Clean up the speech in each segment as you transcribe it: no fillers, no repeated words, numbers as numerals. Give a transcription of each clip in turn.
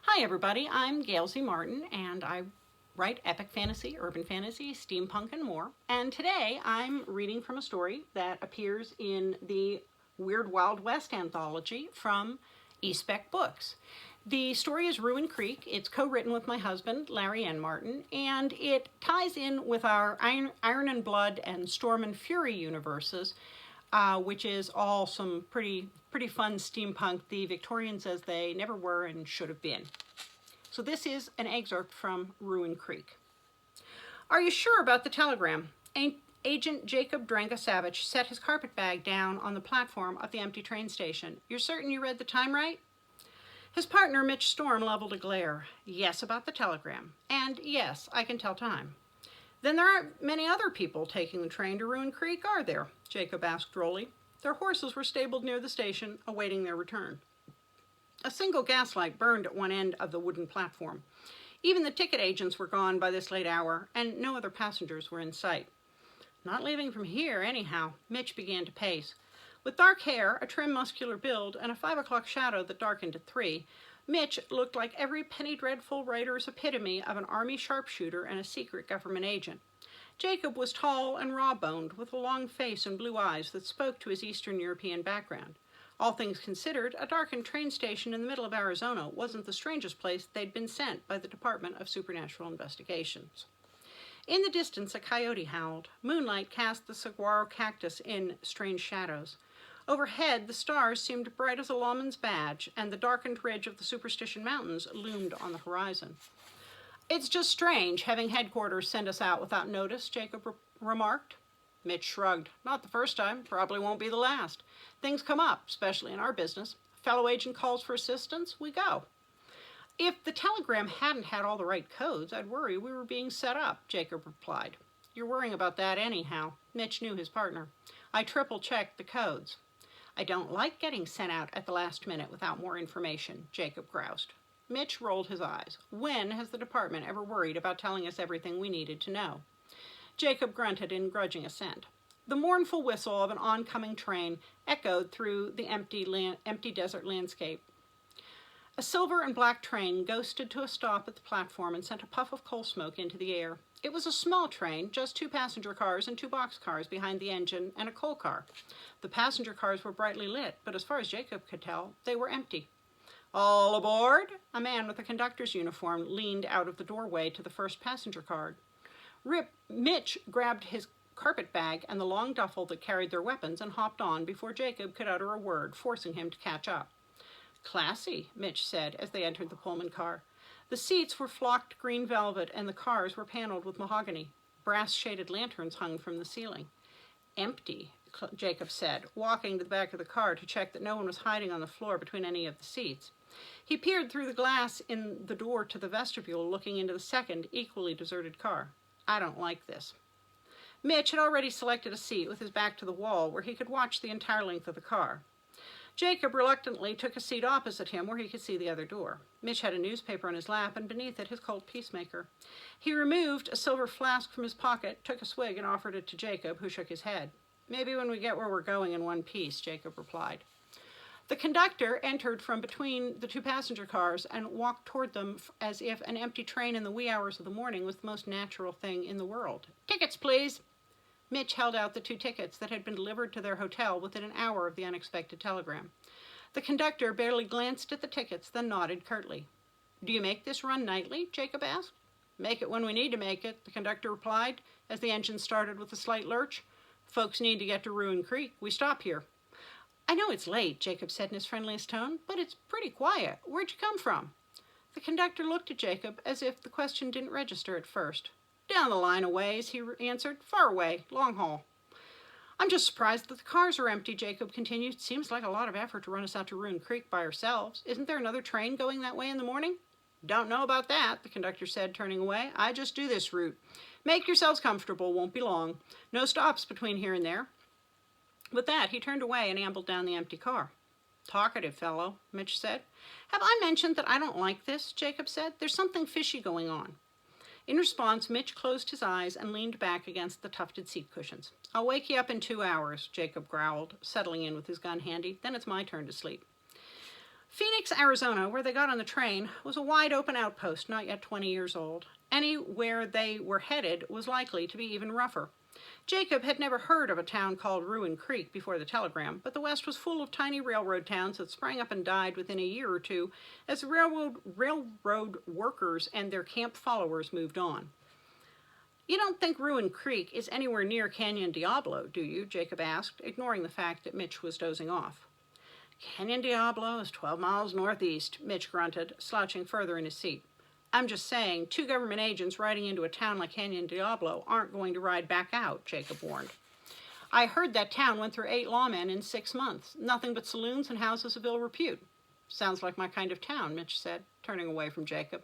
Hi everybody, I'm Gail Z Martin and I write epic fantasy, urban fantasy, steampunk, and more. And today I'm reading from a story that appears in the Weird Wild West anthology from eSpec Books. The story is Ruin Creek. It's co-written with my husband, Larry N. Martin, and it ties in with our Iron and Blood and Storm and Fury universes, which is all some pretty fun steampunk, the Victorians as they never were and should have been. So this is an excerpt from Ruin Creek. Are you sure about the telegram? Agent Jacob Drangasavich set his carpet bag down on the platform of the empty train station. You're certain you read the time right? His partner, Mitch Storm, leveled a glare. Yes, about the telegram. And yes, I can tell time. Then there aren't many other people taking the train to Ruin Creek, are there? Jacob asked drolly. Their horses were stabled near the station, awaiting their return. A single gaslight burned at one end of the wooden platform. Even the ticket agents were gone by this late hour, and no other passengers were in sight. Not leaving from here, anyhow. Mitch began to pace. With dark hair, a trim muscular build, and a 5 o'clock shadow that darkened at 3, Mitch looked like every penny dreadful writer's epitome of an army sharpshooter and a secret government agent. Jacob was tall and raw-boned, with a long face and blue eyes that spoke to his Eastern European background. All things considered, a darkened train station in the middle of Arizona wasn't the strangest place they'd been sent by the Department of Supernatural Investigations. In the distance, a coyote howled. Moonlight cast the saguaro cactus in strange shadows. Overhead, the stars seemed bright as a lawman's badge, and the darkened ridge of the Superstition Mountains loomed on the horizon. It's just strange having headquarters send us out without notice, Jacob remarked. Mitch shrugged. Not the first time, probably won't be the last. Things come up, especially in our business. A fellow agent calls for assistance, we go. If the telegram hadn't had all the right codes, I'd worry we were being set up, Jacob replied. You're worrying about that anyhow. Mitch knew his partner. I triple-checked the codes. I don't like getting sent out at the last minute without more information, Jacob groused. Mitch rolled his eyes. When has the department ever worried about telling us everything we needed to know? Jacob grunted in grudging assent. The mournful whistle of an oncoming train echoed through the empty desert landscape. A silver and black train ghosted to a stop at the platform and sent a puff of coal smoke into the air. It was a small train, just 2 passenger cars and 2 boxcars behind the engine and a coal car. The passenger cars were brightly lit, but as far as Jacob could tell, they were empty. All aboard! A man with a conductor's uniform leaned out of the doorway to the first passenger car. Mitch grabbed his carpet bag and the long duffel that carried their weapons and hopped on before Jacob could utter a word, forcing him to catch up. Classy, Mitch said as they entered the Pullman car. The seats were flocked green velvet and the cars were paneled with mahogany. Brass-shaded lanterns hung from the ceiling. Empty, Jacob said, walking to the back of the car to check that no one was hiding on the floor between any of the seats. He peered through the glass in the door to the vestibule, looking into the second, equally deserted car. I don't like this. Mitch had already selected a seat with his back to the wall where he could watch the entire length of the car. Jacob reluctantly took a seat opposite him where he could see the other door. Mitch had a newspaper on his lap and beneath it his cold peacemaker. He removed a silver flask from his pocket, took a swig and offered it to Jacob, who shook his head. Maybe when we get where we're going in one piece, Jacob replied. The conductor entered from between the 2 passenger cars and walked toward them as if an empty train in the wee hours of the morning was the most natural thing in the world. Tickets, please. Mitch held out the 2 tickets that had been delivered to their hotel within an hour of the unexpected telegram. The conductor barely glanced at the tickets, then nodded curtly. Do you make this run nightly? Jacob asked. Make it when we need to make it, the conductor replied, as the engine started with a slight lurch. Folks need to get to Ruin Creek. We stop here. I know it's late, Jacob said in his friendliest tone, but it's pretty quiet. Where'd you come from? The conductor looked at Jacob as if the question didn't register at first. Down the line a ways, he answered. Far away, long haul. I'm just surprised that the cars are empty, Jacob continued. Seems like a lot of effort to run us out to Ruin Creek by ourselves. Isn't there another train going that way in the morning? Don't know about that, the conductor said, turning away. I just do this route. Make yourselves comfortable, won't be long. No stops between here and there. With that, he turned away and ambled down the empty car. Talkative fellow, Mitch said. Have I mentioned that I don't like this? Jacob said. There's something fishy going on. In response, Mitch closed his eyes and leaned back against the tufted seat cushions. I'll wake you up in 2 hours, Jacob growled, settling in with his gun handy. Then it's my turn to sleep. Phoenix, Arizona, where they got on the train, was a wide-open outpost, not yet 20 years old. Anywhere they were headed was likely to be even rougher. Jacob had never heard of a town called Ruin Creek before the telegram, but the West was full of tiny railroad towns that sprang up and died within a year or two as the railroad workers and their camp followers moved on. "You don't think Ruin Creek is anywhere near Canyon Diablo, do you?" Jacob asked, ignoring the fact that Mitch was dozing off. "Canyon Diablo is 12 miles northeast," Mitch grunted, slouching further in his seat. "I'm just saying, 2 government agents riding into a town like Canyon Diablo aren't going to ride back out," Jacob warned. "I heard that town went through 8 lawmen in 6 months. Nothing but saloons and houses of ill repute." "Sounds like my kind of town," Mitch said, turning away from Jacob.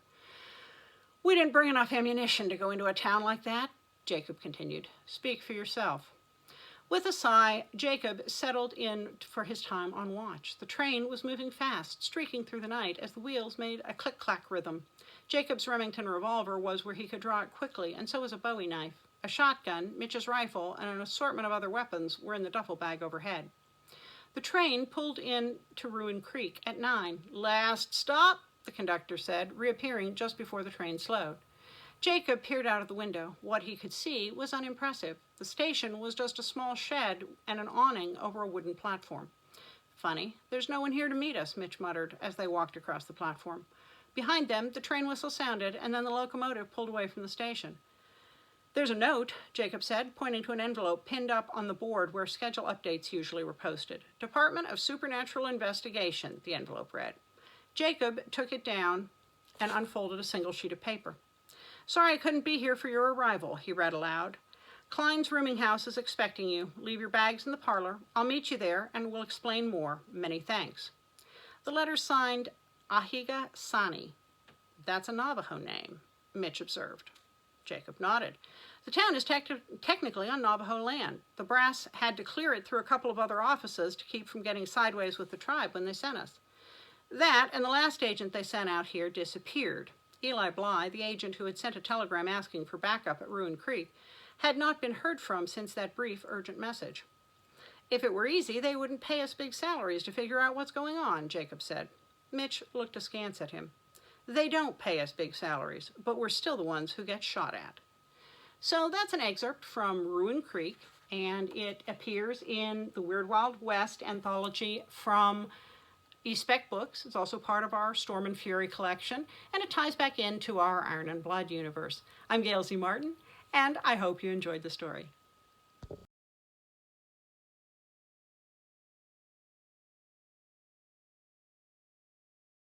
"We didn't bring enough ammunition to go into a town like that," Jacob continued. "Speak for yourself." With a sigh, Jacob settled in for his time on watch. The train was moving fast, streaking through the night as the wheels made a click-clack rhythm. Jacob's Remington revolver was where he could draw it quickly, and so was a Bowie knife. A shotgun, Mitch's rifle, and an assortment of other weapons were in the duffel bag overhead. The train pulled in to Ruin Creek at 9. "Last stop," the conductor said, reappearing just before the train slowed. Jacob peered out of the window. What he could see was unimpressive. The station was just a small shed and an awning over a wooden platform. "Funny, there's no one here to meet us," Mitch muttered as they walked across the platform. Behind them, the train whistle sounded, and then the locomotive pulled away from the station. "There's a note," Jacob said, pointing to an envelope pinned up on the board where schedule updates usually were posted. "Department of Supernatural Investigation," the envelope read. Jacob took it down and unfolded a single sheet of paper. "Sorry I couldn't be here for your arrival," he read aloud. "Klein's rooming house is expecting you. Leave your bags in the parlor. I'll meet you there, and we'll explain more. Many thanks." The letter signed Ahiga Sani. "That's a Navajo name," Mitch observed. Jacob nodded. "The town is technically on Navajo land. The brass had to clear it through a couple of other offices to keep from getting sideways with the tribe when they sent us. That and the last agent they sent out here disappeared. Eli Bly, the agent who had sent a telegram asking for backup at Ruin Creek, had not been heard from since that brief, urgent message. If it were easy, they wouldn't pay us big salaries to figure out what's going on," Jacob said. Mitch looked askance at him. "They don't pay us big salaries, but we're still the ones who get shot at." So that's an excerpt from Ruin Creek, and it appears in the Weird Wild West anthology from eSpec Books. It's also part of our Storm and Fury collection, and it ties back into our Iron and Blood universe. I'm Gail Z. Martin, and I hope you enjoyed the story.